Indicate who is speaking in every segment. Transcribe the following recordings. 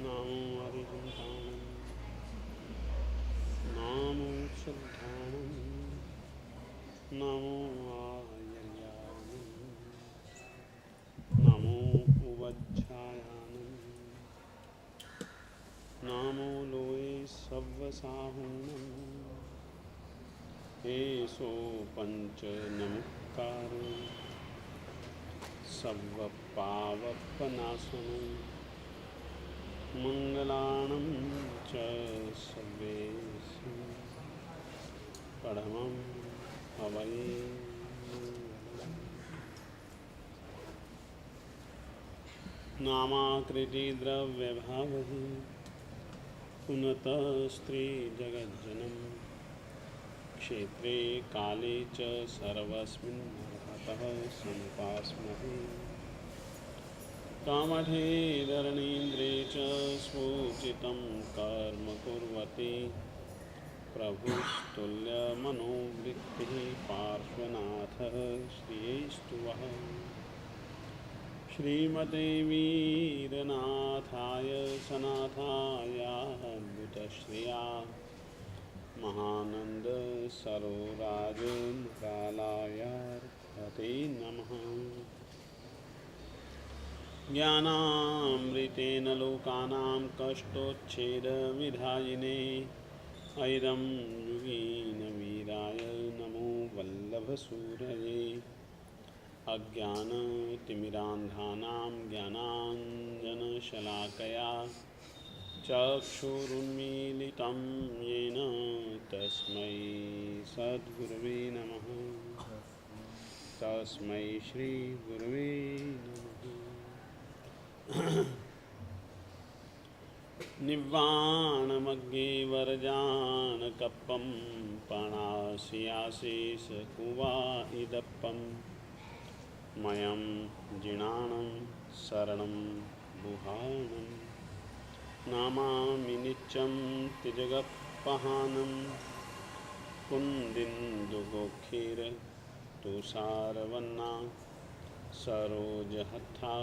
Speaker 1: नामो अरिहन्ताणं नामो श्रद्धाणं नमो आयर्याणं नमो उवज्झायानं नमो लोये सव्वसाहूनं एषो पञ्चनमुक्तारो सर्वपावपनाशनं मंगलानं च सर्वेषु परमं हवये नामाकृति द्रव्यभावहि पुनतः स्त्रीजगज्जनं क्षेत्रे काले च सर्वस्मिन् अर्हतः समुपास्महे कामठे धरणीन्द्रे च स्वोचितं कर्म कुर्वते प्रभुस्तुल्यमनोवृत्तिः पार्श्वनाथः श्रियेस्तु वः श्रीमते वीरनाथाय सनाथायाद्भुतश्रिया महानंद सरोराज मुकालायार्हते नमः ज्ञानामृतेन लोकानां कष्टोच्छेदविधायिने ऐरं युगीन वीराय नमो वल्लभसूरये अज्ञानतिमिरान्धानां ज्ञानाञ्जनशलाकया चक्षुरुन्मीलितं येन तस्मै सद्गुरवे नमः तस्मै श्रीगुरवे नमः निव्वाणमग्गे वरजानकप्पं पणास्याशेषकुवा इदप्पं मयं जिनानं शरणं बुहानं नामामि नित्यं तिजगपहानं कुन्दिन्दुगोखीर तुषारवन्ना सरोजहत्था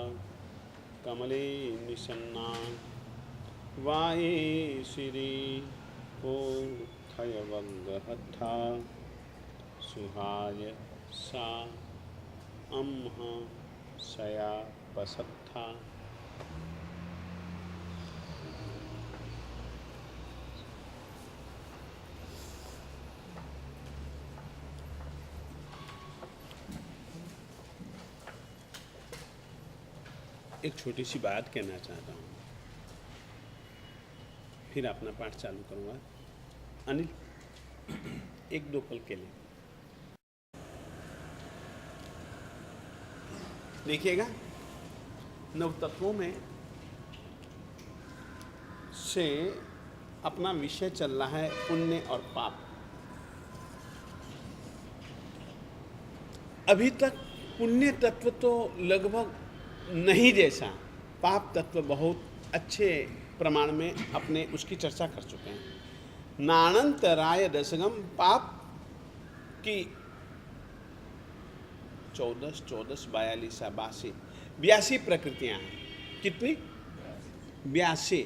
Speaker 1: कमले निसन्ना वाये श्री कोथयवल्लहत्था सुहाय सा अम्ह सया पसत्था एक छोटी सी बात कहना चाहता हूँ, फिर अपना पाठ चालू करूँगा। अनिल, एक दो पल के लिए देखिएगा। नवतत्वों में से अपना विषय चल रहा है पुण्य और पाप। अभी तक पुण्य तत्व तो लगभग नहीं जैसा, पाप तत्व बहुत अच्छे प्रमाण में अपने उसकी चर्चा कर चुके हैं। नानंतराय दशगम पाप की 14, 42, 82 प्रकृतियां हैं। कितनी? 82।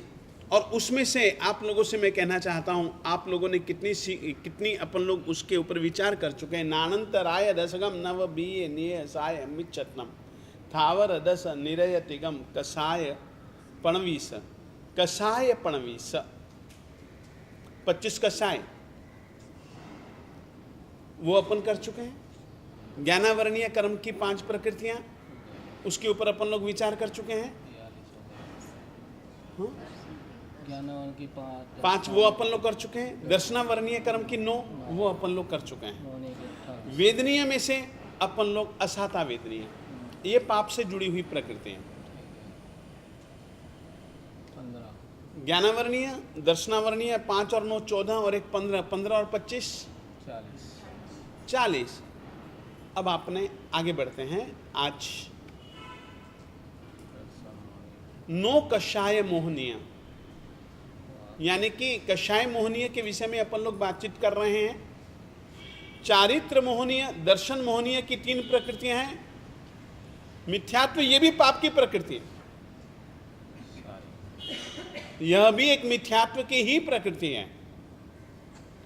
Speaker 1: और उसमें से आप लोगों से मैं कहना चाहता हूं, आप लोगों ने कितनी अपन लोग उसके ऊपर विचार कर चुके हैं। नानंतराय दशगम नव बीय निय साय मिच्छत्नम थावर दस निरयतिगम कसाय पणवीस कसाय पणवीस 25 कसाय वो अपन कर चुके हैं। ज्ञानावरणीय कर्म की 5 प्रकृतियां, उसके ऊपर अपन लोग विचार कर चुके हैं।
Speaker 2: ज्ञानावरण की
Speaker 1: 5 वो अपन लोग कर चुके हैं। दर्शनावरणीय कर्म की 9 वो अपन लोग कर चुके हैं। वेदनीय में से अपन लोग असाता वेदनीय, ये पाप से जुड़ी हुई प्रकृति है।
Speaker 2: 15
Speaker 1: ज्ञानावरणीय, दर्शनावरणीय 5 और 9 14 और 1 15, 15 और 25 40। अब आपने आगे बढ़ते हैं। आज 9 कषाय मोहनीय, यानी कि कषाय मोहनीय के विषय में अपन लोग बातचीत कर रहे हैं। चारित्र मोहनीय, दर्शन मोहनीय की 3 प्रकृतियां हैं। मिथ्यात्व ये भी पाप की प्रकृति है। यह भी एक मिथ्यात्व की ही प्रकृति है,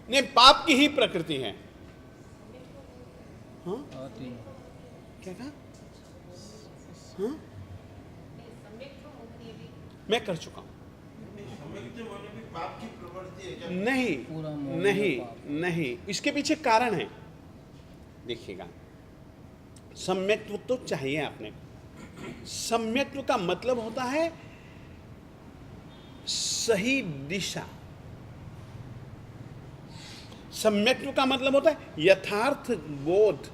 Speaker 1: नहीं पाप की ही प्रकृति है। हाँ
Speaker 2: और तीन
Speaker 1: क्या कहा? हाँ मैं कर चुका हूं।
Speaker 3: पाप की प्रवृत्ति है क्या?
Speaker 1: नहीं
Speaker 2: पूरा मोह
Speaker 1: नहीं
Speaker 2: पाप।
Speaker 1: नहीं, इसके पीछे कारण है। देखिएगा, सम्यक्त्व तो चाहिए आपने। सम्यक्त्व का मतलब होता है सही दिशा। सम्यक्त्व का मतलब होता है यथार्थ बोध।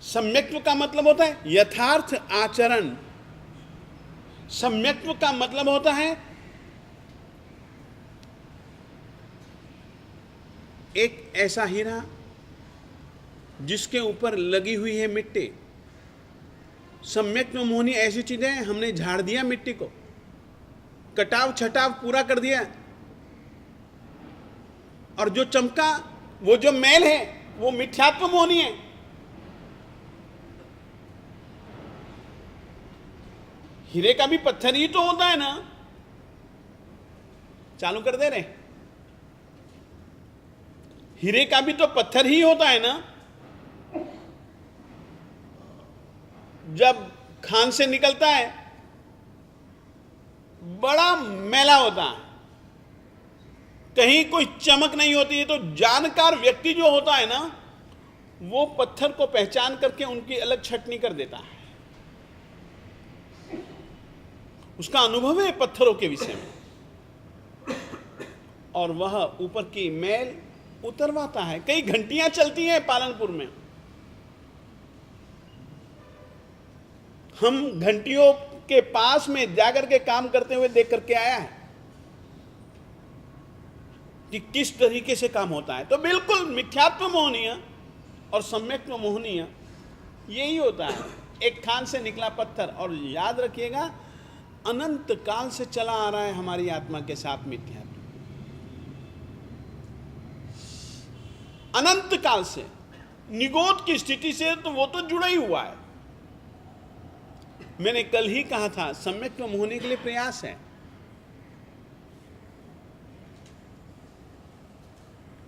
Speaker 1: सम्यक्त्व का मतलब होता है यथार्थ आचरण। सम्यक्त्व का मतलब होता है एक ऐसा हीरा जिसके ऊपर लगी हुई है मिट्टी। सम्यक्त्व मोहनी ऐसी चीजें हैं, हमने झाड़ दिया मिट्टी को, कटाव छटाव पूरा कर दिया, और जो चमका, वो जो मैल है, वो मिथ्यात्व मोहनी है। हीरे का भी पत्थर ही तो होता है ना। चालू कर दे रहे, हीरे का भी तो पत्थर ही होता है ना। जब खान से निकलता है बड़ा मैला होता है, कहीं कोई चमक नहीं होती है। तो जानकार व्यक्ति जो होता है ना, वो पत्थर को पहचान करके उनकी अलग छटनी कर देता है। उसका अनुभव है पत्थरों के विषय में, और वह ऊपर की मैल उतरवाता है। कई घंटियां चलती हैं पालनपुर में। हम घंटियों के पास में जाकर के काम करते हुए देख करके आया है कि किस तरीके से काम होता है। तो बिल्कुल मिथ्यात्व मोहनीय और सम्यक्त्व मोहनीय यही होता है। एक खान से निकला पत्थर, और याद रखिएगा अनंत काल से चला आ रहा है हमारी आत्मा के साथ मिथ्यात्व। अनंत काल से, निगोद की स्थिति से तो वो तो जुड़ा ही हुआ है। मैंने कल ही कहा था, सम्यक्त्व होने के लिए प्रयास है।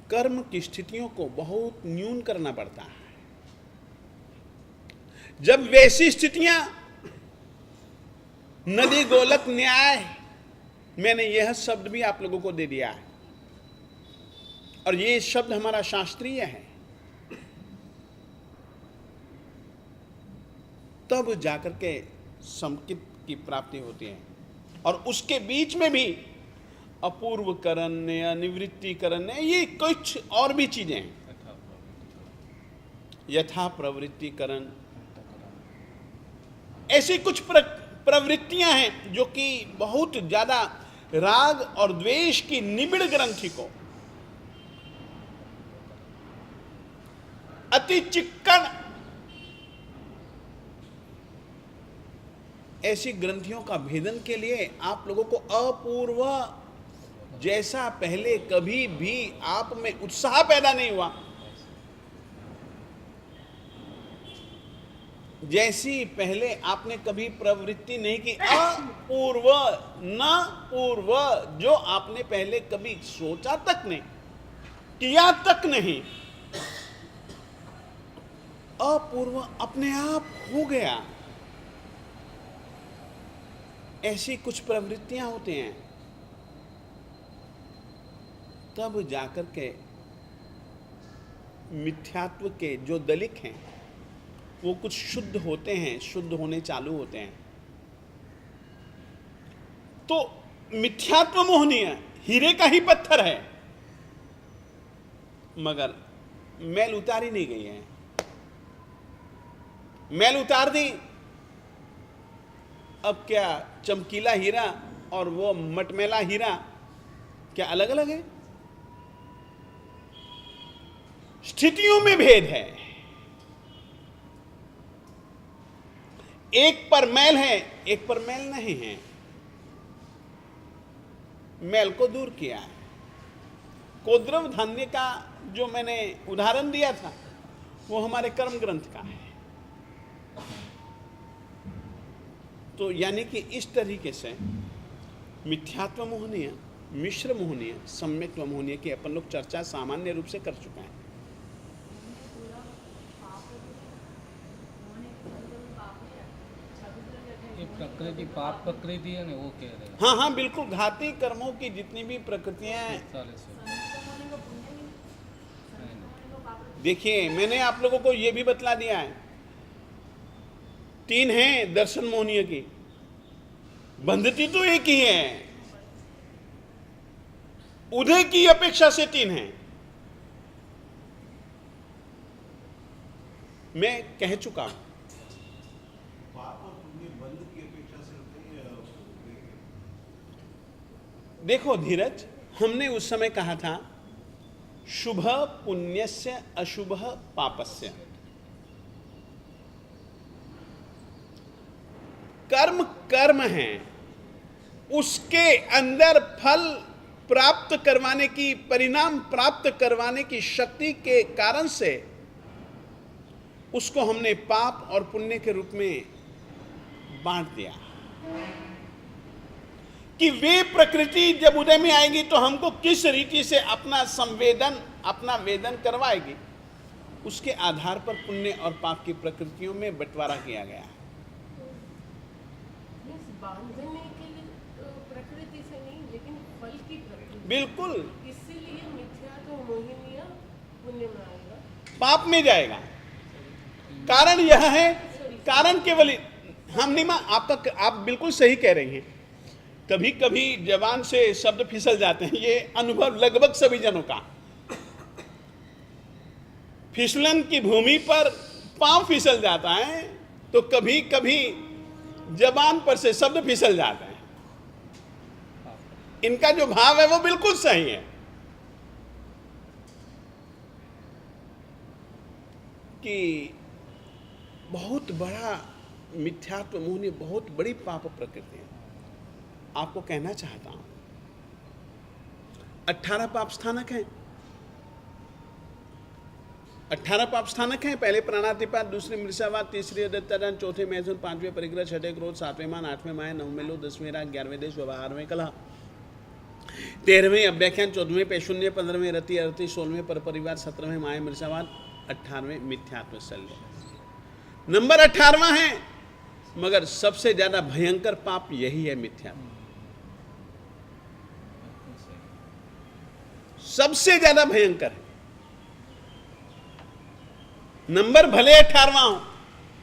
Speaker 1: कर्म की स्थितियों को बहुत न्यून करना पड़ता है। जब वैसी स्थितियां, नदी गोलक न्याय, मैंने यह शब्द भी आप लोगों को दे दिया है, और ये शब्द हमारा शास्त्रीय है, तब जाकर के समकित की प्राप्ति होती है। और उसके बीच में भी अपूर्व करण, अनिवृत्तिकरण, ये कुछ और भी चीजें हैं। यथा प्रवृत्तिकरण, ऐसी कुछ प्रवृत्तियां हैं जो कि बहुत ज्यादा राग और द्वेष की निबिड़ ग्रंथि को, अति चिक्कन ऐसी ग्रंथियों का भेदन के लिए आप लोगों को अपूर्व, जैसा पहले कभी भी आप में उत्साह पैदा नहीं हुआ, जैसी पहले आपने कभी प्रवृत्ति नहीं की, अपूर्व, न पूर्व, जो आपने पहले कभी सोचा तक नहीं, किया तक नहीं, अपूर्व अपने आप हो गया। ऐसी कुछ प्रवृत्तियां होती हैं, तब जाकर के मिथ्यात्व के जो दलिक हैं वो कुछ शुद्ध होते हैं, शुद्ध होने चालू होते हैं। तो मिथ्यात्व मोहनीय हीरे का ही पत्थर है, मगर मैल उतारी नहीं गई है। मैल उतार दी, अब क्या चमकीला हीरा और वो मटमैला हीरा क्या अलग अलग है? स्थितियों में भेद है। एक पर मैल है, एक पर मैल नहीं है। मैल को दूर किया है। कोद्रव धान्य का जो मैंने उदाहरण दिया था, वो हमारे कर्म ग्रंथ का है। तो यानी कि इस तरीके से मिथ्यात्व मोहनीय, मिश्र मोहनीय, सम्यक्त्व मोहनीय की अपन लोग चर्चा सामान्य रूप से कर चुके हैं।
Speaker 2: ये प्रकृति पाप प्रकृति है ना, वो कह रहे हैं।
Speaker 1: हाँ हाँ बिल्कुल, घाती कर्मों की जितनी भी प्रकृतियां हैं।
Speaker 2: 40
Speaker 1: देखिए मैंने आप लोगों को यह भी बतला दिया है, 3 हैं दर्शन मोहनीय की, बंधती तो एक ही है, उदय की अपेक्षा से 3 हैं। मैं कह चुका हूं। देखो धीरज, हमने उस समय कहा था शुभ पुण्यस्य अशुभ पापस्य। कर्म कर्म है, उसके अंदर फल प्राप्त करवाने की, परिणाम प्राप्त करवाने की शक्ति के कारण से उसको हमने पाप और पुण्य के रूप में बांट दिया कि वे प्रकृति जब उदय में आएगी तो हमको किस रीति से अपना संवेदन, अपना वेदन करवाएगी, उसके आधार पर पुण्य और पाप की प्रकृतियों में बंटवारा किया गया है।
Speaker 3: बांधने के लिए प्रकृति से नहीं, लेकिन फल की प्रकृति।
Speaker 1: बिल्कुल,
Speaker 3: इसीलिए मिथ्या तो मोहिनीय पुण्य में आएगा,
Speaker 1: पाप में जाएगा। कारण यह है, कारण केवल हम नहीं आपका, आप बिल्कुल सही कह रही हैं। कभी कभी जबान से शब्द फिसल जाते हैं, ये अनुभव लगभग सभी जनों का। फिसलन की भूमि पर पांव फिसल जाता है तो कभी कभी जबान पर से शब्द फिसल जाते हैं। इनका जो भाव है वो बिल्कुल सही है कि बहुत बड़ा मिथ्यात्व मोहनी, बहुत बड़ी पाप प्रकृति है। आपको कहना चाहता हूं 18 पाप स्थानक हैं, 18 पाप स्थानक हैं। पहले प्राणातिपात, दूसरे मृषावाद, तीसरी अदत्तदान, चौथे मैथुन, 5वें परिग्रह, 6ठे क्रोध, 7वें मान, 8वें माया, 9वें लोभ, 10वें राग, 11वें देश, 12वें कलह, 13वें अव्याख्यान, 14वें पैशून्य, 15वें रति अरति, 16वें पर परिवार, 17वें माया मृषावाद, 18वें मिथ्यात्व शल्य। नंबर 18वां है, मगर सबसे ज्यादा भयंकर पाप यही है, मिथ्यात्व। सबसे ज्यादा भयंकर है। नंबर भले 18वां हो,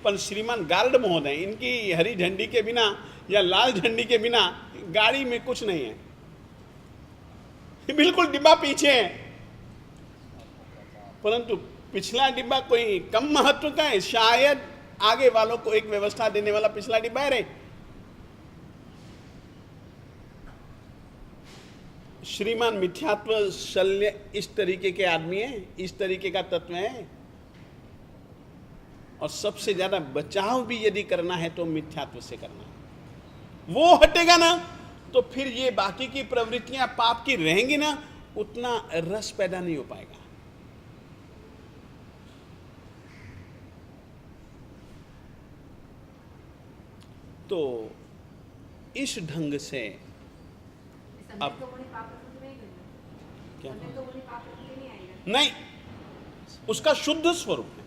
Speaker 1: पर श्रीमान गार्ड महोदय, इनकी हरी झंडी के बिना या लाल झंडी के बिना गाड़ी में कुछ नहीं है, बिल्कुल डिब्बा पीछे है। परंतु पिछला डिब्बा कोई कम महत्व का है, शायद आगे वालों को एक व्यवस्था देने वाला पिछला डिब्बा है रे। श्रीमान मिथ्यात्व शल्य इस तरीके के आदमी है, इस तरीके का तत्व है। और सबसे ज्यादा बचाव भी यदि करना है तो मिथ्यात्व से करना है। वो हटेगा ना तो फिर ये बाकी की प्रवृत्तियां पाप की रहेंगी ना, उतना रस पैदा नहीं हो पाएगा। तो इस ढंग से अब क्या नहीं, उसका शुद्ध स्वरूप है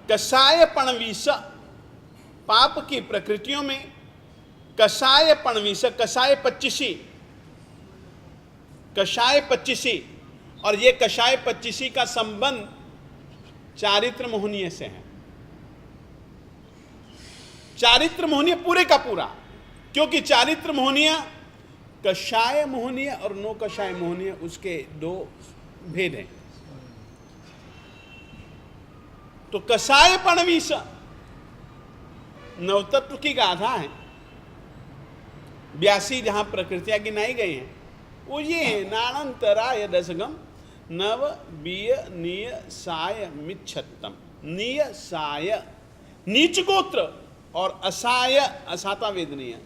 Speaker 1: कषाय पणवीस। पाप की प्रकृतियों में कषाय पणवीस, कषाय 25, कषाय 25, और ये कषाय 25 का संबंध चारित्र मोहनीय से है। चारित्र मोहनीय पूरे का पूरा, क्योंकि चारित्र मोहनीय, कषाय मोहनीय और नो कषाय मोहनीय, उसके 2 भेद हैं। तो कषाय पणवीस नवतत्व की गाथा है। 82 जहां प्रकृतियां गिनाई गई हैं वो ये है, नानंतराय दशगम नव बीय नीय साय मिच्छत्तम। नीय साय नीच गोत्र और असाय असाता वेदनीय।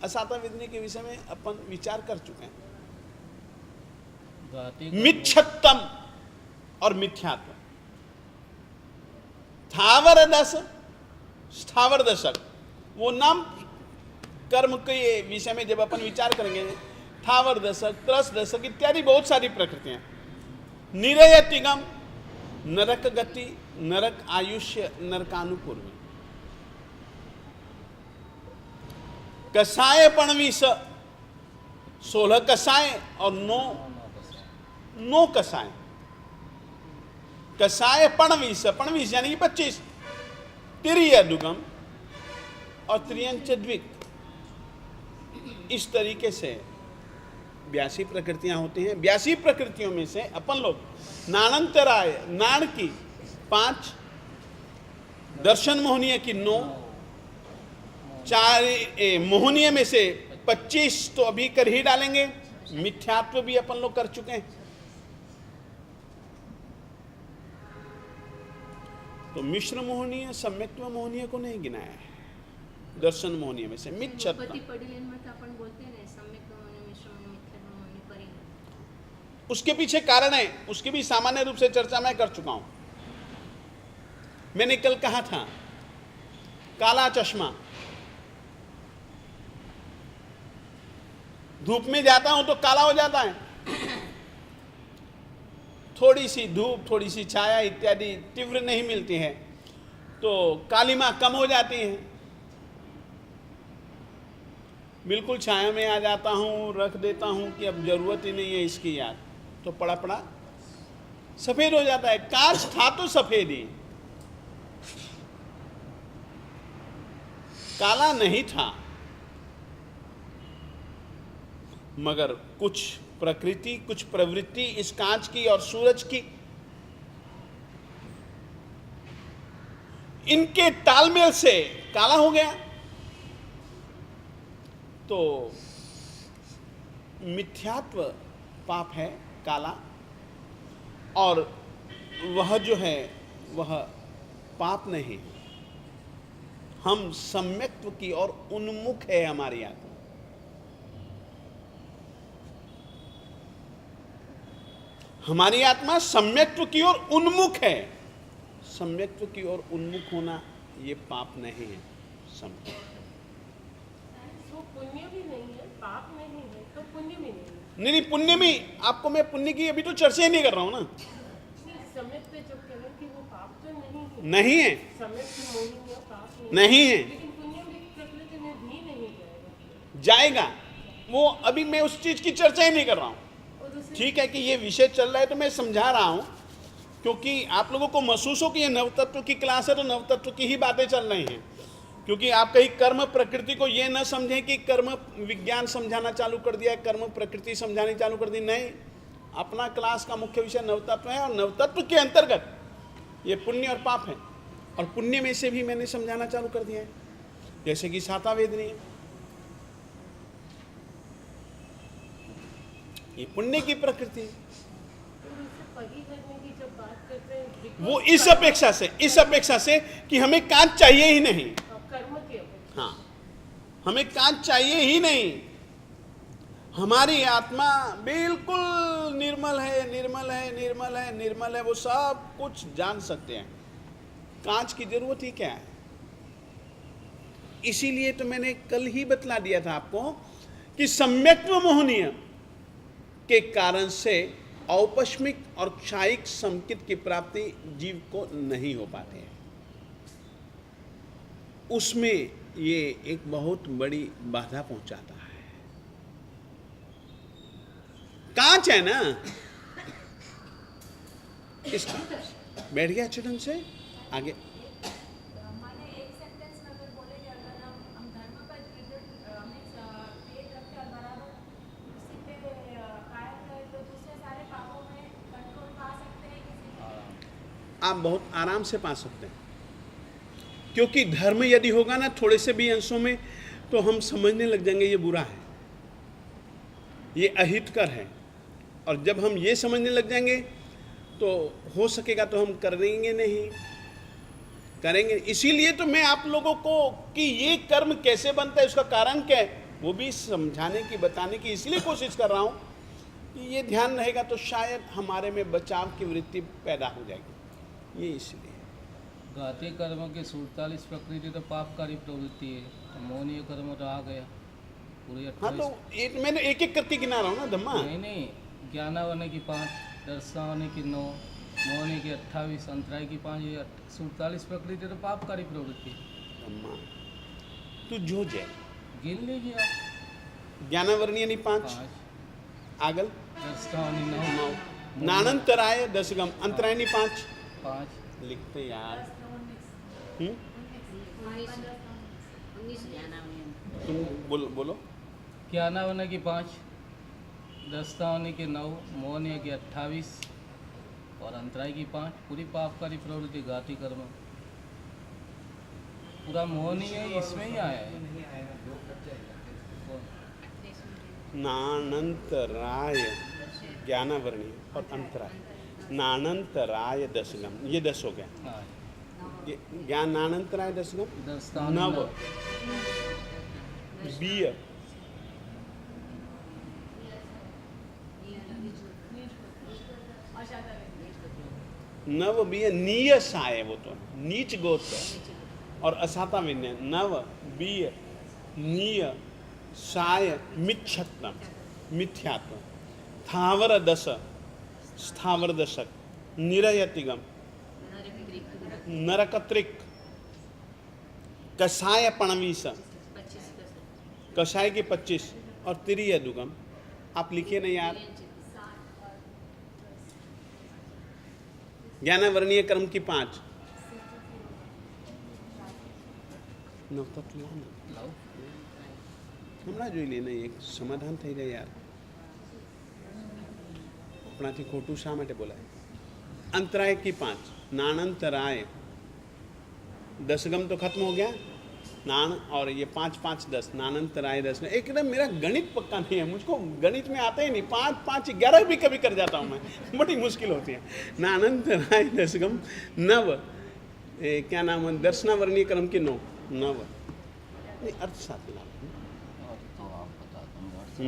Speaker 1: असाता वेदनीय के विषय में अपन विचार कर चुके हैं। मिच्छत्तम और मिथ्यात्व। स्थावर दश, स्थावर दशक, वो नाम कर्म के विषय में जब अपन विचार करेंगे, थावर दशक, त्रस दशक इत्यादि बहुत सारी प्रकृतियां, निरयतिगम, नरक गति, नरक आयुष्य, नरकानुपूर्वी, कसाय पणवीस, 16 कसाय और 9 कसाय। कसाय पणवीस, पणवीस यानी कि 25, तिरिय दुगम और त्रियंच द्विक। इस तरीके से 82 प्रकृतियां होती हैं। 82 प्रकृतियों में से अपन लोग नानंतराय, नाण की 5, दर्शन मोहनीय की 9, 4 मोहनीय में से 25 तो अभी कर ही डालेंगे, मिथ्यात्व भी अपन लोग कर चुके हैं। तो मिश्र मोहनीय, सम्यक्त्व मोहनीय को नहीं गिनाया है। दर्शन मोहनीय में से मिथ्यात्व, उसके पीछे कारण है, उसकी भी सामान्य रूप से चर्चा मैं कर चुका हूं। मैंने कल कहा था काला चश्मा, धूप में जाता हूं तो काला हो जाता है। थोड़ी सी धूप, थोड़ी सी छाया इत्यादि तीव्र नहीं मिलती है तो कालिमा कम हो जाती है। बिल्कुल छाया में आ जाता हूं, रख देता हूं कि अब जरूरत ही नहीं है इसकी याद, तो पड़ा पड़ा सफेद हो जाता है। कांच था तो सफेद ही, काला नहीं था। मगर कुछ प्रकृति, कुछ प्रवृत्ति इस कांच की और सूरज की, इनके तालमेल से काला हो गया। तो मिथ्यात्व पाप है काला, और वह जो है वह पाप नहीं। हम सम्यक्त्व की ओर उन्मुख है हमारी आत्मा। हमारी आत्मा सम्यक्त्व की ओर उन्मुख है। सम्यक्त्व की ओर उन्मुख होना ये पाप नहीं है।
Speaker 3: तो पुण्य भी नहीं है, पाप नहीं है, तो पुण्य भी नहीं है।
Speaker 1: नहीं, पुण्य में आपको मैं पुण्य की अभी तो चर्चा ही नहीं कर रहा हूं ना।
Speaker 3: समय पे जब कह रहे हैं कि वो पाप तो
Speaker 1: नहीं है,
Speaker 3: समय की मोहिनी और पाप
Speaker 1: नहीं है,
Speaker 3: लेकिन पुण्य भी प्रकृति में भी नहीं
Speaker 1: जाएगा। वो अभी मैं उस चीज की चर्चा ही नहीं कर रहा हूं। ठीक है कि ये विषय चल रहा है तो मैं समझा रहा हूं, क्योंकि आप लोगों को महसूस हो कि ये नवतत्व की क्लास है तो नवतत्व की ही बातें चल रही हैं। क्योंकि आप कहीं कर्म प्रकृति को ये न समझें कि कर्म विज्ञान समझाना चालू कर दिया, कर्म प्रकृति समझानी चालू कर दी। नहीं, अपना क्लास का मुख्य विषय नवतत्व है और नवतत्व के अंतर्गत ये पुण्य और पाप है। और पुण्य में से भी मैंने समझाना चालू कर दिया है, जैसे कि साता वेदनीय, ये पुण्य की प्रकृति। वो इस अपेक्षा से कि हमें कांच चाहिए ही नहीं।
Speaker 3: कर्म की अपेक्षा,
Speaker 1: हाँ, हमें कांच चाहिए ही नहीं। हमारी आत्मा बिल्कुल निर्मल है, निर्मल है, निर्मल है, निर्मल है। वो सब कुछ जान सकते हैं, कांच की जरूरत ही क्या है। इसीलिए तो मैंने कल ही बतला दिया था आपको कि सम्यक्त्व मोहनीय के कारण से औपश्मिक और क्षायिक संकित की प्राप्ति जीव को नहीं हो पाती है। उसमें ये एक बहुत बड़ी बाधा पहुंचाता है। कांच है ना, इसका बैठ गया अच्छे ढंग से। आगे आप बहुत आराम से पा सकते हैं, क्योंकि धर्म यदि होगा ना थोड़े से भी अंशों में, तो हम समझने लग जाएंगे ये बुरा है, ये अहितकर है। और जब हम ये समझने लग जाएंगे तो हो सकेगा तो हम करेंगे नहीं, करेंगे। इसीलिए तो मैं आप लोगों को कि ये कर्म कैसे बनता है, उसका कारण क्या है, वो भी समझाने की, बताने की इसलिए कोशिश कर रहा हूँ कि ये ध्यान रहेगा तो शायद हमारे में बचाव की वृत्ति पैदा हो जाएगी। ये इसलिए
Speaker 2: घाती कर्म की 47 प्रकृति तो पापकारी प्रवृत्ति है, तो मौनीय कर्म तो आ गया। पूरी
Speaker 1: हाँ तो
Speaker 2: 28।
Speaker 1: ये मैंने एक एक करके गिना रहा हूँ ना धम्मा।
Speaker 2: नहीं नहीं, ज्ञाना होने की 5, दर्शना होने की 9, मोह होने की 28, अंतराय की 5, ये 47 प्रकृति तो पापकारी प्रवृत्ति।
Speaker 1: धम्मा तू जो जय
Speaker 2: गिन लीजिए आप।
Speaker 1: ज्ञानावर्णीय नहीं 5
Speaker 2: 5,
Speaker 1: आगल
Speaker 2: दर्शना होनी 9,
Speaker 1: नानंतराय दशगम अंतराय नहीं 5
Speaker 2: 5,
Speaker 1: लिखते यार।
Speaker 4: 19
Speaker 1: तुम बोलो
Speaker 2: ज्ञाना होने की 5, दर्शना होने की 9, मोह होने की 28 और अंतराय की 5, पूरी पापकारी प्रवृत्ति घाती कर्म। पूरा मोह नहीं है, इसमें ही आया है।
Speaker 1: नानंतराय ज्ञानावर्णीय और अंतराय नानंतराय दशगम ये 10 हो गया।
Speaker 2: हाँ,
Speaker 1: ये ज्ञान नानंतराय दशगम
Speaker 2: दर्शना
Speaker 1: नव बीय नव बीय नीयस आए वो तो नीच गोत्र और असाता विन्य नव बीय नीय साय मिच्छत्तम मिथ्यात्व थावर दश स्थावर दशक निरयतिगम नरकत्रिक कषाय पणवीस कषाय की 25 और तिरिय दुगम। आप लिखिए ना यार। ज्ञानावर्णीय कर्म की 5 नवतत्व लाना
Speaker 2: लाओ।
Speaker 1: હમણાં જોઈ લઈને એક સમાધાન થઈ જાય યાર આપણાથી ખોટું શા માટે બોલાય अंतराय की 5 नानंतराय दशगम तो खत्म हो गया नान और ये 5 5 10 नानंतराय 10 एकदम मेरा गणित पक्का नहीं है मुझको गणित में आता ही नहीं 5 5 11 भी कभी कर जाता हूँ मैं बड़ी मुश्किल होती है नानंतराय दशगम नव क्या नाम है दर्शनावर्णीय क्रम की 9 नव नहीं अर्थ साथ ला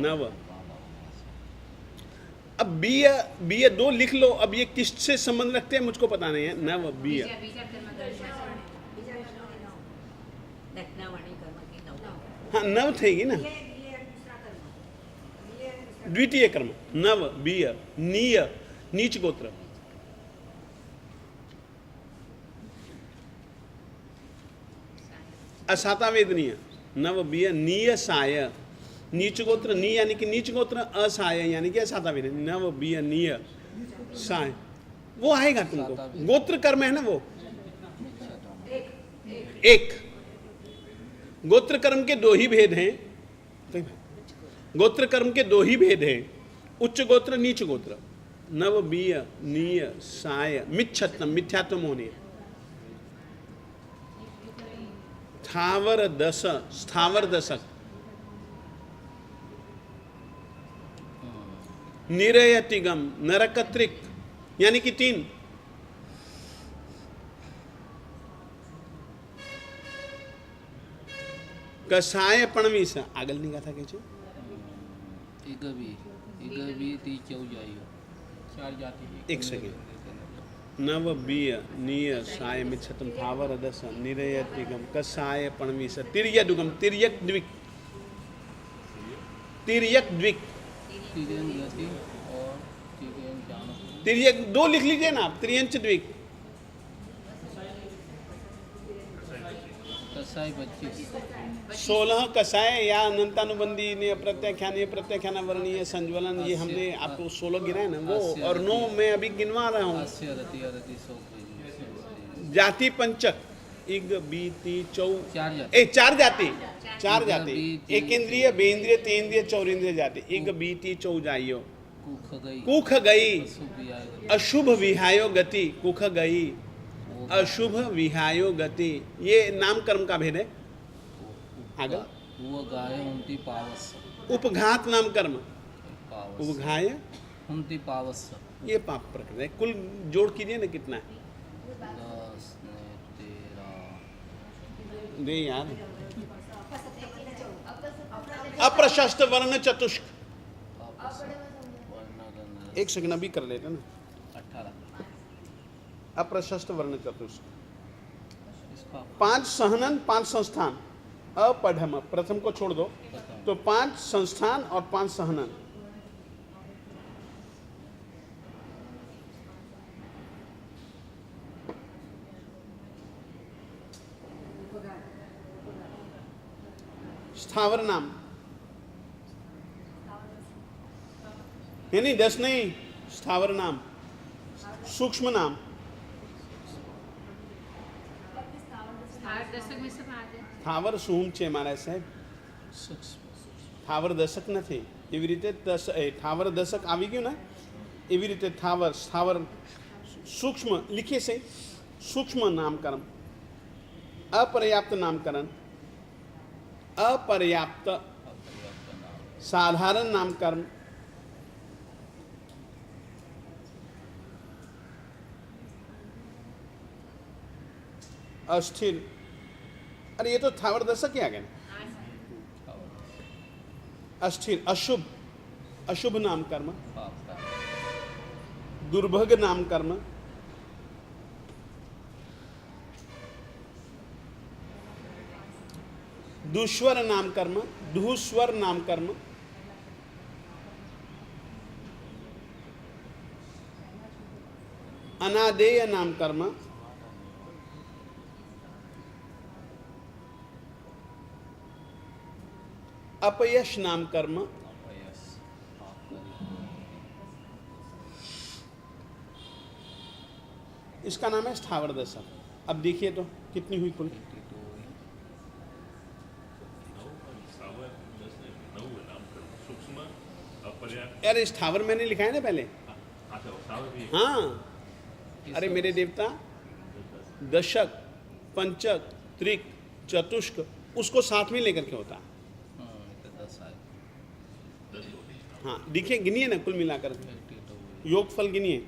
Speaker 1: नव अब बीय 2 लिख लो। अब ये किससे संबंध रखते हैं मुझको पता नहीं है। नव बीय हाँ नव थेगी ना द्वितीय कर्म नव बीय नीय नीच गोत्र असाता वेदनीय नव बीय नीय साय नीच गोत्र नी यानी कि नीच गोत्र असाय यानी कि असाता वेदनीय नव बीय नीय साय वो आएगा तुमको गोत्र कर्म है ना वो एक गोत्र कर्म के 2 ही भेद हैं गोत्र कर्म के 2 ही भेद हैं उच्च गोत्र नीच गोत्र नव बीय नीय साय मिच्छत्तम मिथ्यात्व मोहनीय स्थावर दश स्थावर दशक निरयतिगम नरकत्रिक यानी कि 3 कसाय पणवीस आगल नहीं कहा था कैसे
Speaker 2: इगबी ती चौजाइयो 4 जाति
Speaker 1: एक सेकेंड नव बीय नीय साय मिच्छतम थावर दस निरयतिगम कसाय पणवीस तिर्य दुगम तिर्यक द्विक तिर्यक द्विक
Speaker 2: तिर्यन गति और तिर्यन जानो
Speaker 1: तिर्यक 2 लिख लीजिए ना आप त्रियंच द्विक
Speaker 2: कसाई 25
Speaker 1: 16 कसाय या अनंतानुबंधी ने प्रत्याख्यान वर्णीय संज्वलन ये हमने आपको 16 गिनाए ना वो और 9 मैं अभी गिनवा रहा हूँ।
Speaker 2: हास्य रति अरति सो
Speaker 1: जाति पंचक इग बीती चौ
Speaker 2: 4 जाति
Speaker 1: 4 जाति 4 जाति एक इंद्रिय बेन्द्रिय तेन्द्रिय चौरिंद्रिय जाति इग बीती चौ जाइयो कुख गई अशुभ विहायो गति कुख गई अशुभ विहायो गति ये नाम कर्म का भेद है। आगे
Speaker 2: वो गाय उनती पावस
Speaker 1: उपघात नाम कर्म
Speaker 2: पावस
Speaker 1: उपघाय
Speaker 2: उनती पावस
Speaker 1: ये पाप प्रकृति है। कुल जोड़ कीजिए ना कितना है
Speaker 2: 10 13
Speaker 1: दे यार अप्रशस्त वर्ण चतुष्क एक सेकंड अभी कर लेते ना
Speaker 2: 18
Speaker 1: अप्रशस्त वर्ण चतुष्क
Speaker 2: इसका
Speaker 1: 5 सहनन 5 संस्थान अपढ़म प्रथम को छोड़ दो
Speaker 2: बताओ
Speaker 1: तो 5 संस्थान और 5 सहनन। स्थावर नाम नहीं 10 नहीं, स्थावर नाम, सूक्ष्म नाम।
Speaker 4: स्थावर दशक में से बात है।
Speaker 1: સ્થાવર શું છે મારા સાહેબ?
Speaker 2: सूक्ष्म
Speaker 1: સ્થાવર દશક નથી, એવી રીતે સ્થાવર દશક આવી ગયું ને, એવી રીતે સ્થાવર સૂક્ષ્મ લીખે છે, સૂક્ષ્મ નામકરણ, અપર્યાપ્ત નામકરણ, અપર્યાપ્ત સાધારણ નામકરણ, अस्थिर। अरे ये तो थावर दशक ही आ गया ना। अस्थिर, अशुभ, अशुभ नाम कर्म, दुर्भग नाम कर्म, दुष्वर नाम कर्म, दुस्वर नाम कर्म, अनादेय नाम कर्म, अपयश नाम कर्म, इसका नाम है स्थावर दशक। अब देखिए तो कितनी हुई कुल? यार स्थावर मैंने लिखा है ना पहले। हाँ, अरे मेरे देवता, दशक, पंचक, त्रिक, चतुष्क, उसको साथ में लेकर के होता। हाँ देखिए, गिनिए ना कुल मिलाकर योगफल गिनिए।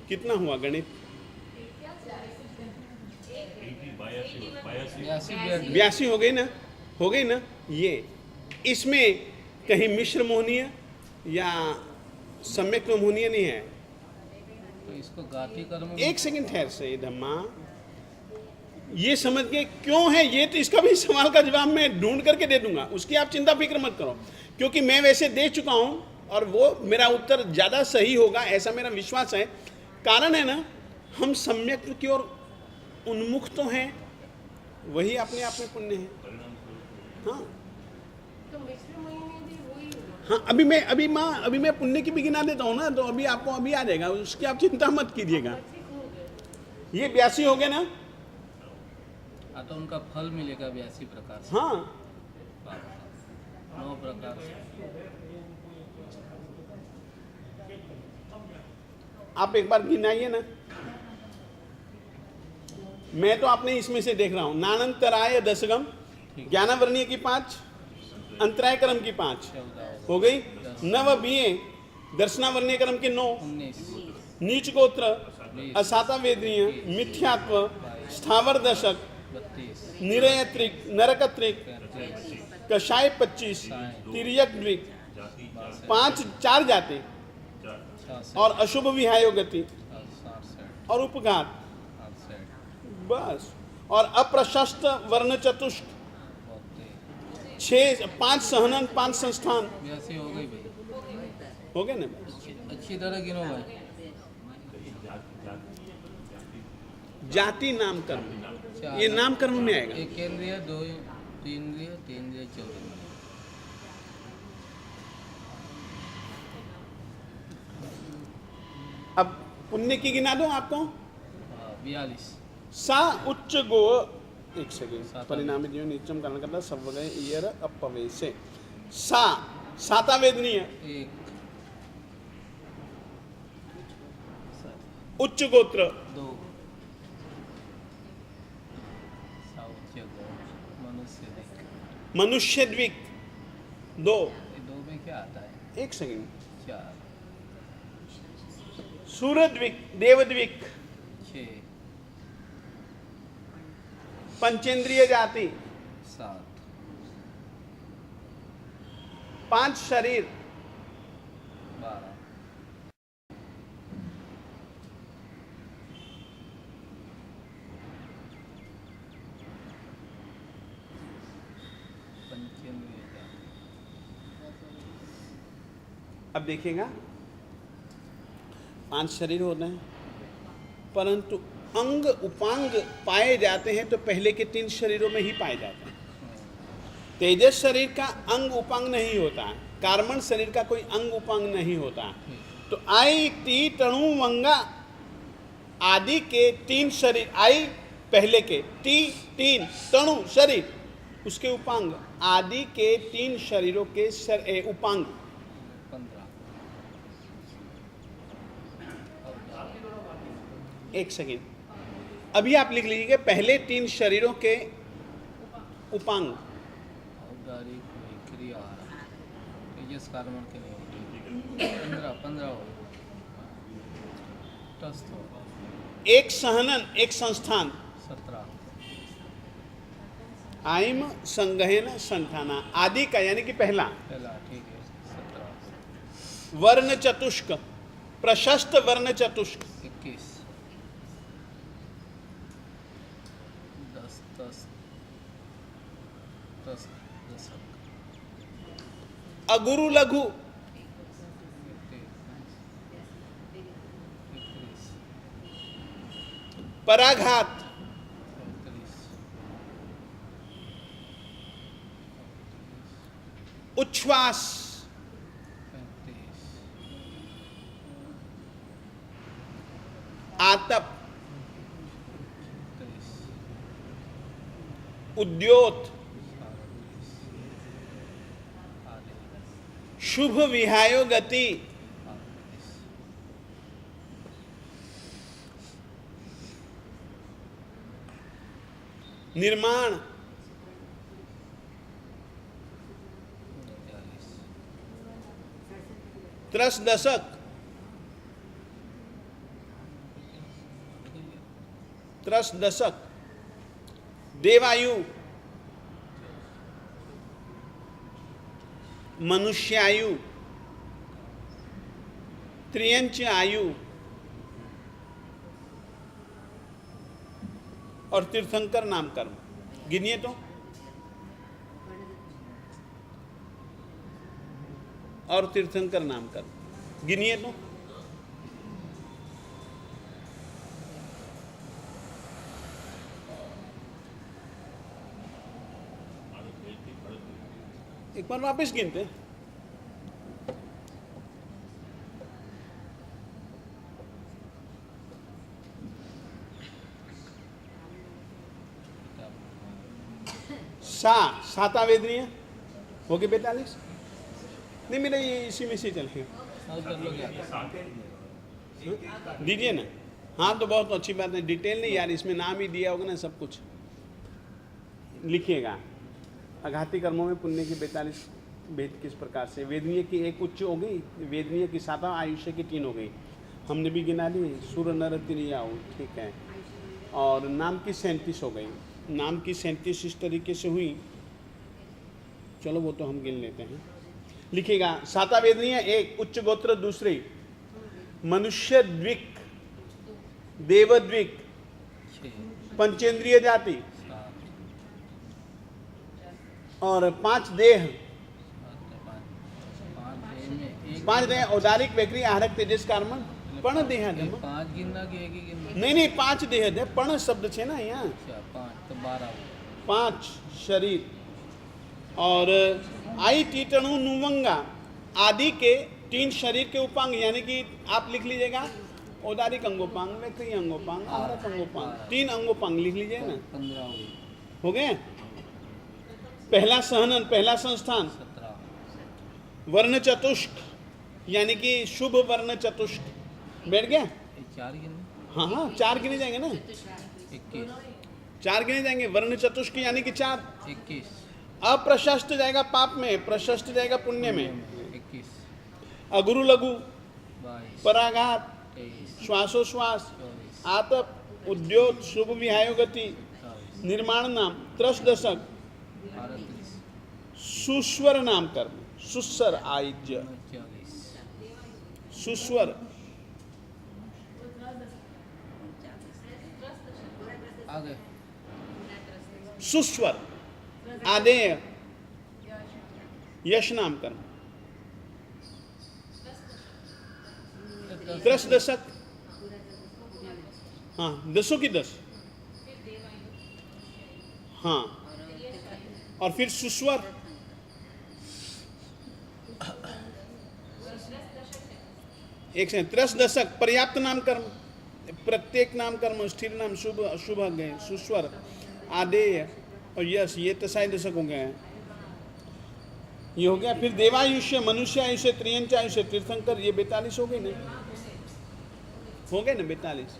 Speaker 1: कितना हुआ गणित? 82 हो गई ना, हो गई ना। ये इसमें कहीं मिश्र मोहनीय या सम्यक मोहनीय नहीं है।
Speaker 2: तो इसको गाति कर्म
Speaker 1: एक सेकंड ठहर से धम्मा, ये समझ के क्यों है ये, तो इसका भी सवाल का जवाब मैं ढूंढ करके दे दूंगा, उसकी आप चिंता फिक्र मत करो, क्योंकि मैं वैसे दे चुका हूं और वो मेरा उत्तर ज्यादा सही होगा ऐसा मेरा विश्वास है। कारण है ना, हम सम्यक की ओर उन्मुख तो हैं, वही अपने आप में पुण्य है। हाँ
Speaker 3: तो मिश्र महीने भी वही होगा।
Speaker 1: हाँ, अभी मैं पुण्य की भी गिना देता हूँ ना, तो अभी आपको अभी आ जाएगा, उसकी आप चिंता मत कीजिएगा। ये 82 हो गए ना।
Speaker 2: हाँ, तो उनका फल मिलेगा 82 प्रकार से।
Speaker 1: हाँ
Speaker 2: 9 प्रकार से।
Speaker 1: आप एक बार गिनाइए ना, मैं तो आपने इसमें से देख रहा हूं। नानंतराय दशगम, ज्ञानावर्णीय की 5, अंतराय क्रम की 5 हो गई। नव बीए, दर्शनावर्णीय क्रम की 9,
Speaker 2: 19
Speaker 1: नीच गोत्र, असाता वेदनीय, मिथ्यात्व, स्थावर दशक,
Speaker 2: 32
Speaker 1: निरयत्रिक, नरकत्रिक,
Speaker 2: 35
Speaker 1: कषाय 25, तिर्यक द्विक, 4 जाते
Speaker 2: 66
Speaker 1: और अशुभ विहायो गति
Speaker 2: 67
Speaker 1: और उपघात,
Speaker 2: 68
Speaker 1: बस। और अप्रशस्त वर्ण चतुष्क, 5 सहनन, 5 संस्थान
Speaker 2: 82 हो गई भाई।
Speaker 1: हो गए ना।
Speaker 2: अच्छी तरह गिनो भाई।
Speaker 1: जाति नाम कर्म, ये नाम कर्म में आएगा।
Speaker 2: एक केंद्रीय, 2 इंद्रिय, 3 इंद्रिय, 4 इंद्रिय।
Speaker 1: अब पुण्य की गिना दो आपको।
Speaker 2: 42
Speaker 1: सा उच्च गो, एक सेकेंड,
Speaker 2: साता
Speaker 1: परिणामी जीवन नित्यम कारण करता सब गए ईयर अपवेशे। सा साता वेदनीय,
Speaker 2: 1
Speaker 1: उच्च गोत्र,
Speaker 2: 2 साउच्य गो, मनुष्य दिक।
Speaker 1: मनुष्य द्विक 2,
Speaker 2: ये 2 में क्या आता है?
Speaker 1: एक सेकेंड,
Speaker 2: 4
Speaker 1: सूरद्विक, देवद्विक,
Speaker 2: 6
Speaker 1: पंचेंद्रिय जाति,
Speaker 2: 7
Speaker 1: 5 शरीर,
Speaker 2: पंचेंद्रिय जाति।
Speaker 1: अब देखिएगा 5 शरीर होते हैं, परंतु अंग उपांग पाए जाते हैं तो पहले के 3 शरीरों में ही पाए जाते हैं। तेजस शरीर का अंग उपांग नहीं होता है, कार्बन शरीर का कोई अंग उपांग नहीं होता है। तो आई टी तणु वंगा आदि के 3 शरीर, आई पहले के, टी 3 तणु शरीर, उसके उपांग, आदि के 3 शरीरों के उपांग
Speaker 2: 15।
Speaker 1: एक सेकेंड, अभी आप लिख लीजिए पहले 3 शरीरों के उपांग।
Speaker 2: औदारिक क्रिया तेजस कार्बन के नहीं होती। 15 हो तस्त हो
Speaker 1: एक सहनन, एक संस्थान,
Speaker 2: 17।
Speaker 1: आइम संगहन संठाना, आदि का यानी कि पहला।
Speaker 2: पहला ठीक है 17।
Speaker 1: वर्ण चतुष्क, प्रशस्त वर्ण चतुष्क
Speaker 2: 21। 10 दशक।
Speaker 1: अगुरु लघु
Speaker 2: 21।
Speaker 1: पराघात
Speaker 2: 34।
Speaker 1: उच्छ्वास
Speaker 2: 35।
Speaker 1: आतप
Speaker 2: 30।
Speaker 1: उद्योत
Speaker 2: 37। आदि
Speaker 1: शुभ विहायो गति
Speaker 2: 38।
Speaker 1: निर्माण
Speaker 2: 39।
Speaker 1: त्रस दशक, त्रस दशक, देवायु, मनुष्यायु, त्रियंच आयु और तीर्थंकर नाम कर्म। गिनिए तो, और तीर्थंकर नाम कर्म गिनिए तो। एक बार वापस गिनते हैं। साता वेदनीय हो गए 42। नहीं मेरा ये इसी में से चलेगा।
Speaker 2: और कर लो क्या
Speaker 1: दीजिए ना। हाँ तो बहुत अच्छी बात है, डिटेल नहीं यार, इसमें नाम ही दिया होगा ना सब कुछ। लिखिएगा आघाती कर्मों में पुण्य की 42 भेद किस प्रकार से। वेदनीय की 1 उच्च हो गई, वेदनीय की 7, आयुष्य की 3 हो गई, हमने भी गिना ली। सूर्य नर तिरियाऊ ठीक है, और नाम की 37 हो गई। नाम की 37 इस तरीके से हुई, चलो वो तो हम गिन लेते हैं। लिखिएगा साता वेदनीय 1, उच्च गोत्र 2, मनुष्य द्विक, देवद्विक,
Speaker 2: 6,
Speaker 1: पंचेंद्रिय जाति
Speaker 2: 7,
Speaker 1: और 5 देह।
Speaker 2: 5
Speaker 1: 5 देह औदारिक वैक्री आहरक तेजस कार्बन पण देह है।
Speaker 2: 5 गिनना कि एक ही गिनना?
Speaker 1: नहीं 5 देह है, पण शब्द छे ना यहाँ।
Speaker 2: अच्छा 5 तो 12 हो
Speaker 1: 5 शरीर और आई टीटणु नुवंगा आदि के 3 शरीर के उपांग, यानी कि आप लिख लीजिएगा औदारिक अंगोपांग, वैक्री अंगोपांग, आहरक अंगोपांग, 3 अंगोपांग लिख लीजिए ना।
Speaker 2: 15 हो गई।
Speaker 1: हो गए। पहला सहनन, पहला संस्थान
Speaker 2: 17।
Speaker 1: वर्ण चतुष्क, यानी कि शुभ वर्ण चतुष्क बैठ गया।
Speaker 2: ये 4 गिनना?
Speaker 1: हाँ हाँ 4 गिने जाएंगे ना,
Speaker 2: 21।
Speaker 1: 4 गिने जाएंगे। वर्ण चतुष्क यानी कि 4।
Speaker 2: 21।
Speaker 1: अप्रशस्त जाएगा पाप में, प्रशस्त जाएगा पुण्य में।
Speaker 2: 21।
Speaker 1: अगुरु लघु,
Speaker 2: 22।
Speaker 1: पराघात,
Speaker 2: 23।
Speaker 1: श्वासोश्वास,
Speaker 2: 24।
Speaker 1: आतप, उद्योत, शुभ विहायो गति,
Speaker 2: 27।
Speaker 1: निर्माण नाम, त्रस दशक,
Speaker 2: 38।
Speaker 1: सुस्वर नाम कर्म, सुस्वर आयुज्य,
Speaker 2: 39।
Speaker 1: सुस्वर
Speaker 2: आ गए।
Speaker 1: सुस्वर, आदेय, यश नाम कर्म, 10 दशक, हाँ 10 की 10, हाँ, और फिर सुस्वर, एक से 10 दशक, पर्याप्त नाम कर्म, प्रत्येक नाम कर्म, स्थिर नाम, शुभ अशुभ गए, सुस्वर, आदेय और यश, ये 23 दशक हो गए हैं। ये हो गया। फिर देवायुष्य, मनुष्य आयुष्य, त्रियंच आयुष्य, तीर्थंकर, ये 42 हो गई ना, हो गए ना 42,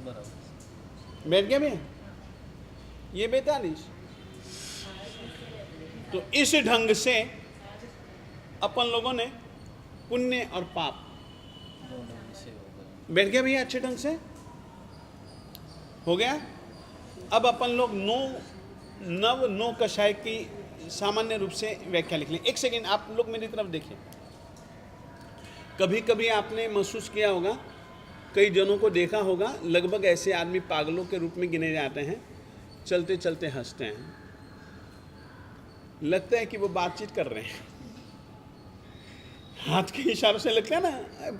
Speaker 2: बराबर।
Speaker 1: बैठ गया भैया, ये 42। तो इस ढंग से अपन लोगों ने पुण्य और पाप,
Speaker 2: दोनों विषय हो गए।
Speaker 1: बैठ गया भैया, अच्छे ढंग से हो गया। अब अपन लोग नव कषाय की सामान्य रूप से व्याख्या लिख लें। एक सेकेंड, आप लोग मेरी तरफ देखिए। कभी कभी आपने महसूस किया होगा, कई जनों को देखा होगा, लगभग ऐसे आदमी पागलों के रूप में गिने जाते हैं, चलते चलते हंसते हैं, लगता है कि वो बातचीत कर रहे हैं, हाथ के इशारों से लगता है ना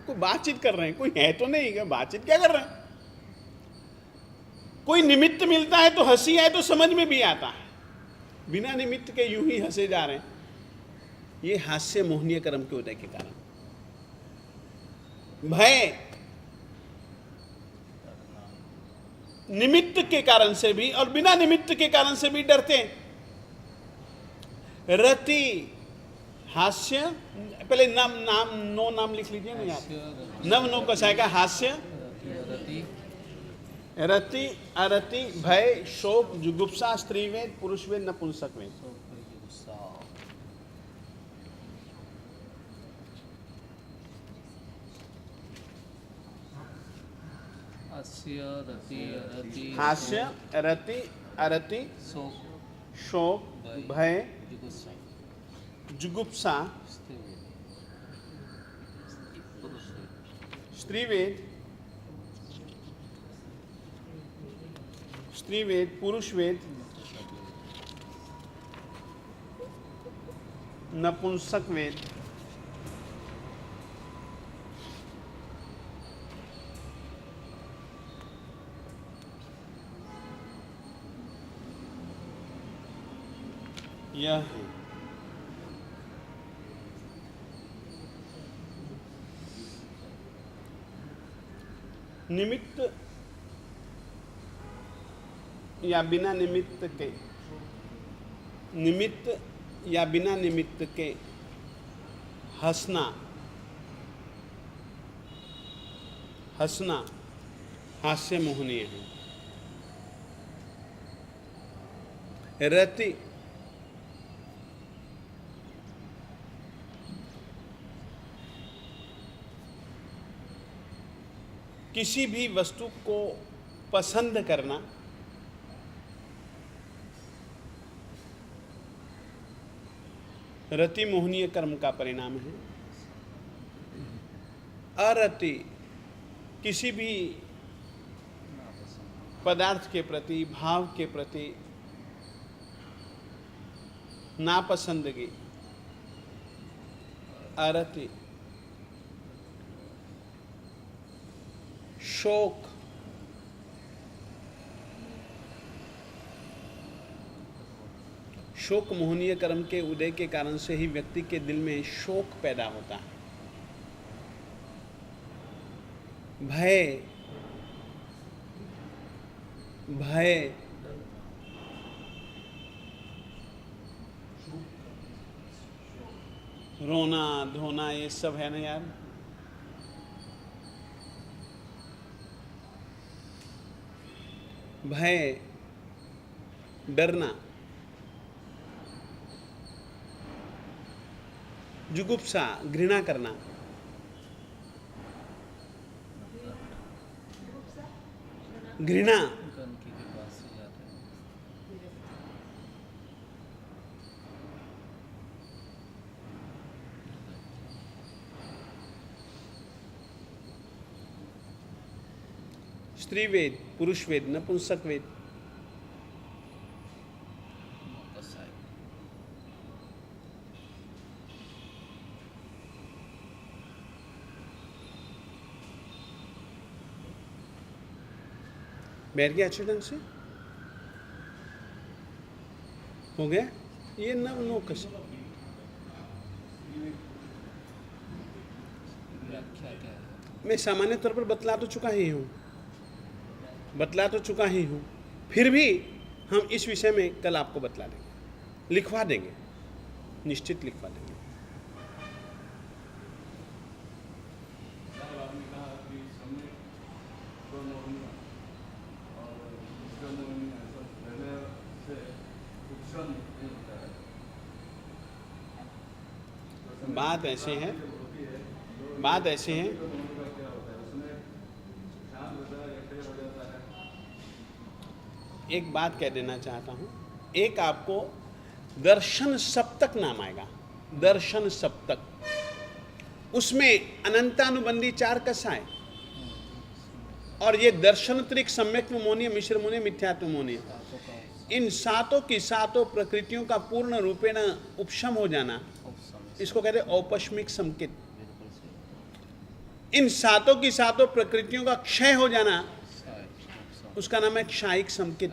Speaker 1: कोई बातचीत कर रहे हैं, कोई है तो नहीं, बातचीत क्या कर रहे हैं। कोई निमित्त मिलता है तो हंसी है तो समझ में भी आता है, बिना निमित्त के यूं ही हंसे जा रहे हैं। ये हास्य मोहनीय कर्म के उदय के कारण, भय निमित्त के कारण से भी और बिना निमित्त के कारण से भी डरते हैं। रति, हास्य, पहले नाम लिख लीजिए ना यार, नव कषाय का हास्य, रति, अरति, भय, शोक, जुगुप्सा, स्त्रीवेद, पुरुषवेद, नपुंसकवेद। हास्य, रति, अरति, शोक, भय, जुगुप्सा, स्त्रीवेद, पुरुषवेद, नपुंसकवेद, यह है। निमित्त या बिना निमित्त के, निमित्त या बिना निमित्त के हंसना हास्य मोहनीय है। रति, किसी भी वस्तु को पसंद करना, रति मोहनीय कर्म का परिणाम है। अरति, किसी भी पदार्थ के प्रति, भाव के प्रति नापसंदगी, अरति। शोक, शोक मोहनीय कर्म के उदय के कारण से ही व्यक्ति के दिल में शोक पैदा होता है। भय, रोना धोना, ये सब है ना यार। भय, डरना, जुगुप्सा, घृणा करना, घृणा,
Speaker 2: गंदगी के पास से जाते हैं।
Speaker 1: स्त्रीवेद, पुरुषवेद, नपुंसकवेद, बैठ गया अच्छे ढंग से? हो गया? ये नव नोकस
Speaker 2: व्याख्या क्या है?
Speaker 1: मैं सामान्य तौर पर बतला तो चुका ही हूँ, फिर भी हम इस विषय में कल आपको बतला देंगे, लिखवा देंगे, निश्चित लिखवा देंगे। बात ऐसे है एक बात कह देना चाहता हूं। एक आपको दर्शन सप्तक नाम आएगा, दर्शन सप्तक, उसमें अनंतानुबंधी 4 कसा है, और ये दर्शन त्रिक, सम्यक मोनीय, मिश्र मोनीय, मिथ्यात्व मोनीय, इन सातों की सातों प्रकृतियों का पूर्ण रूपेण उपशम हो जाना, इसको कहते हैं औपस्मिक संकेत। इन सातों की सातों प्रकृतियों का क्षय हो जाना, उसका नाम है क्षायिक संकेत।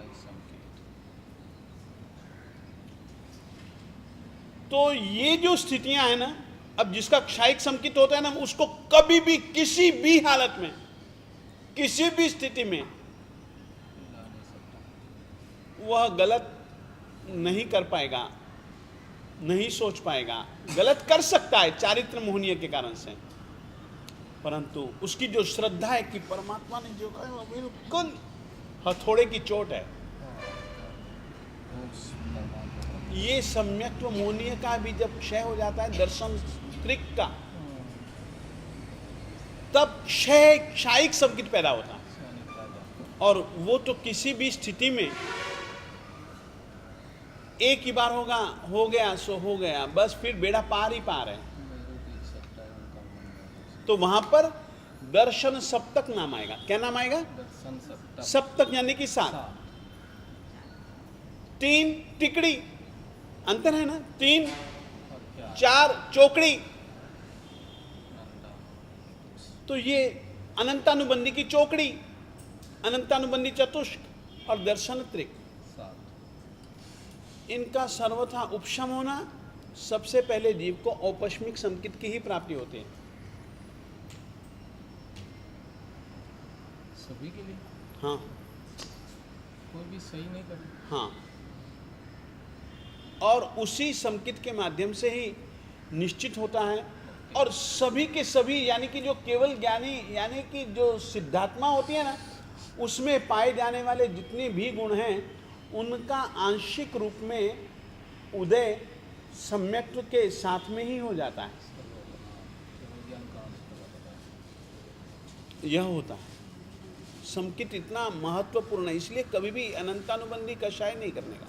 Speaker 1: तो ये जो स्थितियां हैं ना, अब जिसका क्षायिक संकेत होता है ना, उसको कभी भी किसी भी हालत में, किसी भी स्थिति में वह गलत नहीं कर पाएगा, नहीं सोच पाएगा। गलत कर सकता है चारित्र मोहनीय के कारण से, परंतु उसकी जो श्रद्धा है कि परमात्मा ने जो कहा वो बिल्कुल हथौड़े की चोट है। ये सम्यक मोहनीय का भी जब क्षय हो जाता है, दर्शन त्रिक का, तब क्षायिक संकेत पैदा होता है। और वो तो किसी भी स्थिति में एक ही बार होगा, हो गया सो हो गया, बस फिर बेड़ा पार ही पार है। तो वहां पर दर्शन सप्तक नाम आएगा। क्या नाम आएगा?
Speaker 2: दर्शन सप्तक।
Speaker 1: सप्तक यानी कि 7। 3 टिकड़ी, अंतर है ना, 3 4 चौकड़ी, तो ये अनंतानुबंधी की चौकड़ी, अनंतानुबंधी चतुष्क और दर्शन त्रिक, इनका सर्वथा उपशम होना, सबसे पहले जीव को औपस्मिक संकेत की ही प्राप्ति होती है।
Speaker 2: सभी के लिए?
Speaker 1: हाँ,
Speaker 2: कोई भी सही नहीं कर।
Speaker 1: हाँ, और उसी संकेत के माध्यम से ही निश्चित होता है। और सभी के सभी, यानी कि जो केवल ज्ञानी, यानी कि जो सिद्धात्मा होती है ना, उसमें पाए जाने वाले जितने भी गुण हैं, उनका आंशिक रूप में उदय सम्यक्त्व के साथ में ही हो जाता है। यह होता है संकेत इतना महत्वपूर्ण है, इसलिए कभी भी अनंतानुबंधी कषाय नहीं करने का।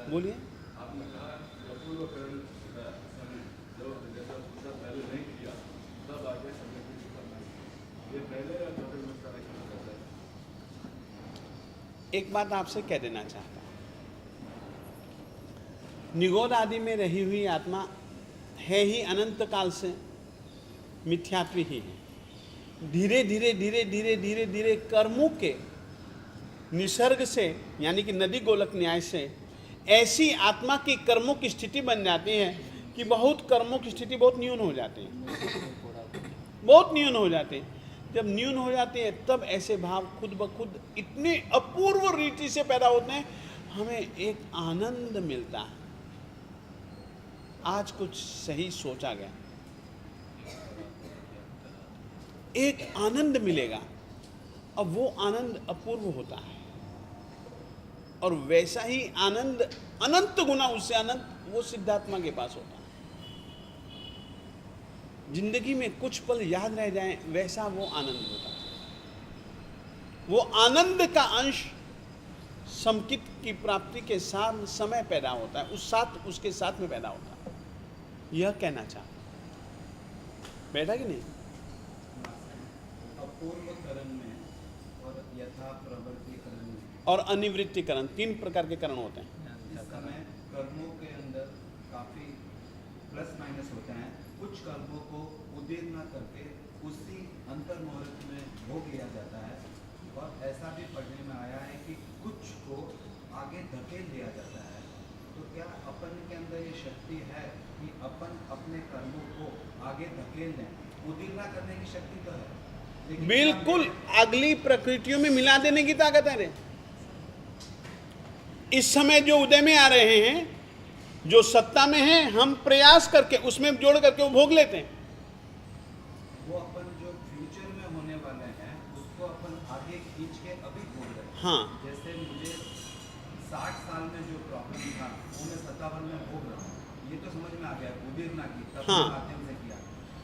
Speaker 1: बोलिए। एक बात आपसे कह देना चाहता हूं, निगोद आदि में रही हुई आत्मा है ही अनंत काल से मिथ्यात्वी ही है। धीरे धीरे धीरे धीरे धीरे धीरे कर्मों के निसर्ग से, यानी कि नदी गोलक न्याय से, ऐसी आत्मा की कर्मों की स्थिति बन जाती है कि बहुत कर्मों की स्थिति बहुत न्यून हो जाती है, बहुत न्यून हो जाती है। जब न्यून हो जाती है, तब ऐसे भाव खुद ब खुद इतने अपूर्व रीति से पैदा होते हैं, हमें एक आनंद मिलता है। आज कुछ सही सोचा गया, एक आनंद मिलेगा, अब वो आनंद अपूर्व होता है। और वैसा ही आनंद, अनंत गुना उससे अनंत, वो सिद्धात्मा के पास होता है। जिंदगी में कुछ पल याद रह जाएं, वैसा वो आनंद होता है। वो आनंद का अंश समकित की प्राप्ति के साथ समय पैदा होता है, उसके साथ में पैदा होता है। यह कहना चाहता हूं। बैठा कि नहीं?
Speaker 5: अपूर्व करण में और यथा प्रवृत्ति करण में
Speaker 1: और अनिवृत्तिकरण, 3 प्रकार के करण होते हैं।
Speaker 5: इस समय कर्मों के अंदर काफी प्लस माइनस होते हैं। कुछ कर्मों को उदित न करके उसी अंतर मुहूर्त में भोग लिया जाता है। और ऐसा भी पढ़ने में आया है कि कुछ को आगे धकेल दिया जाता है। तो क्या अपन के अंदर ये शक्ति है कि अपन अपने कर्मों को आगे धकेल दें? उदीर्णा करने की शक्ति तो है, लेकिन
Speaker 1: बिल्कुल अगली प्रकृतियों में मिला देने की ताकत है रे। इस समय जो उदय में आ रहे हैं, जो सत्ता में हैं, हम प्रयास करके उसमें जोड़ करके वो भोग लेते हैं।
Speaker 5: वो अपन जो फ्यूचर में होने वाले हैं उसको अपन आगे खींच के अभी भोग रहे हैं।
Speaker 1: हाँ।
Speaker 5: जैसे मुझे 60 साल में जो प्रॉब्लम था वो मैं 57 में भोग रहा हूँ, ये तो समझ में आ गया, उदीर्णा की तब
Speaker 1: हाँ।
Speaker 5: के माध्यम से किया।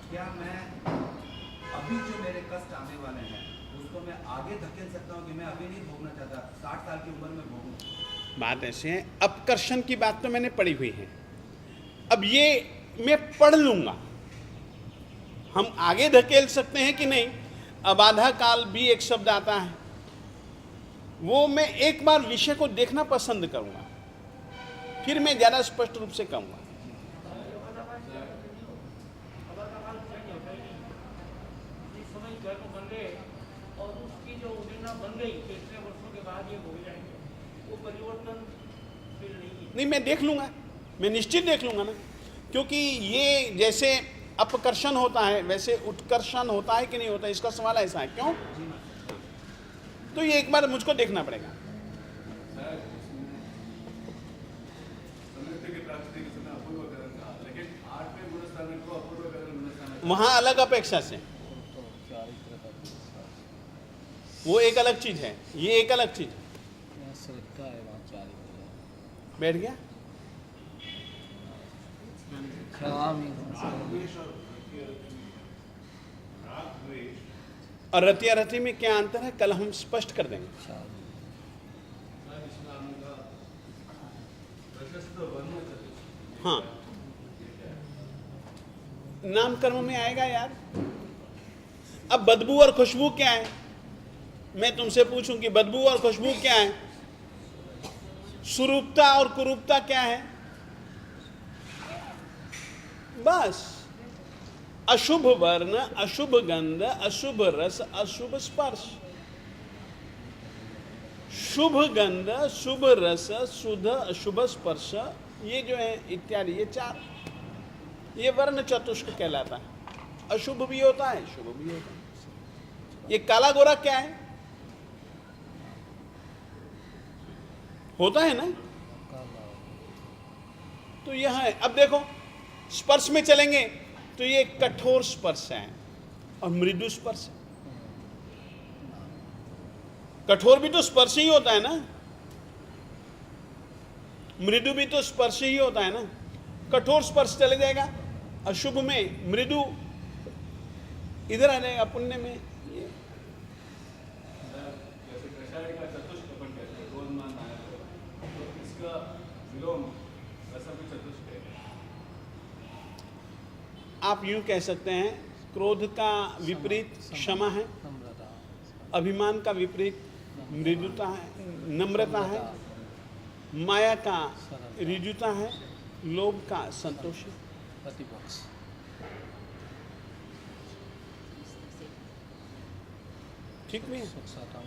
Speaker 5: क्या मैं अभी जो मेरे कष्ट आने वाले हैं उसको मैं आगे धकेल सकता हूँ कि मैं अभी नहीं भोगना चाहता, 60 साल की उम्र में भोगूं?
Speaker 1: बात ऐसे है, अपकर्षण की बात तो मैंने पढ़ी हुई है। अब ये मैं पढ़ लूंगा, हम आगे धकेल सकते हैं कि नहीं। अब आधा काल भी एक शब्द आता है, वो मैं एक बार विषय को देखना पसंद करूंगा, फिर मैं ज्यादा स्पष्ट रूप से कहूंगा।
Speaker 6: जिस समय कर्म बन गए और उसकी जो उदीर्णा बन गई कि इतने वर्षों के बाद ये हो जाएंगे, वो परिवर्तन फिर नहीं है।
Speaker 1: नहीं, मैं देख लूंगा, मैं निश्चित देख लूंगा ना, क्योंकि ये जैसे अपकर्षण होता है वैसे उत्कर्षण होता है कि नहीं होता, इसका सवाल ऐसा है। क्यों? तो ये एक बार मुझको देखना पड़ेगा। वहां अलग अपेक्षा से,
Speaker 2: तो चारित्र का पुरुषार्थ,
Speaker 1: वो एक अलग चीज है, ये एक अलग चीज है।
Speaker 2: यहाँ श्रद्धा है, वहाँ चारित्र है।
Speaker 1: बैठ गया। और रतिया रति में क्या अंतर है, कल हम स्पष्ट कर देंगे। हाँ, नाम कर्म में आएगा यार। अब बदबू और खुशबू क्या है? मैं तुमसे पूछूं कि बदबू और खुशबू क्या है? सुरूपता और कुरूपता क्या है? बस अशुभ वर्ण, अशुभ गंध, अशुभ रस, अशुभ स्पर्श। शुभ गंध, शुभ रस, शुद्ध अशुभ स्पर्श, ये जो है इत्यादि, ये चार, ये वर्ण चतुष्क कहलाता है। अशुभ भी होता है, शुभ भी होता है। ये काला गोरा क्या है? होता है ना, तो यह है। अब देखो स्पर्श में चलेंगे तो ये कठोर स्पर्श है और मृदु स्पर्श है। कठोर भी तो स्पर्श ही होता है ना, मृदु भी तो स्पर्श ही होता है ना। कठोर स्पर्श चले जाएगा अशुभ में, मृदु इधर आ जाएगा पुण्य में। ये
Speaker 7: जैसे कषाय का चतुष्क अपन कहते हैं, क्रोधमान नायक, तो इसका विलोम ऐसा भी चतुष्क है।
Speaker 1: आप यूं कह सकते हैं, क्रोध का विपरीत क्षमा है,
Speaker 2: नम्रता,
Speaker 1: अभिमान का विपरीत मृदुता है, नम्रता है, माया का ऋजुता है, लोभ का संतोष है।
Speaker 2: प्रतिपक्ष,
Speaker 1: ठीक नहीं है?
Speaker 2: सुख साता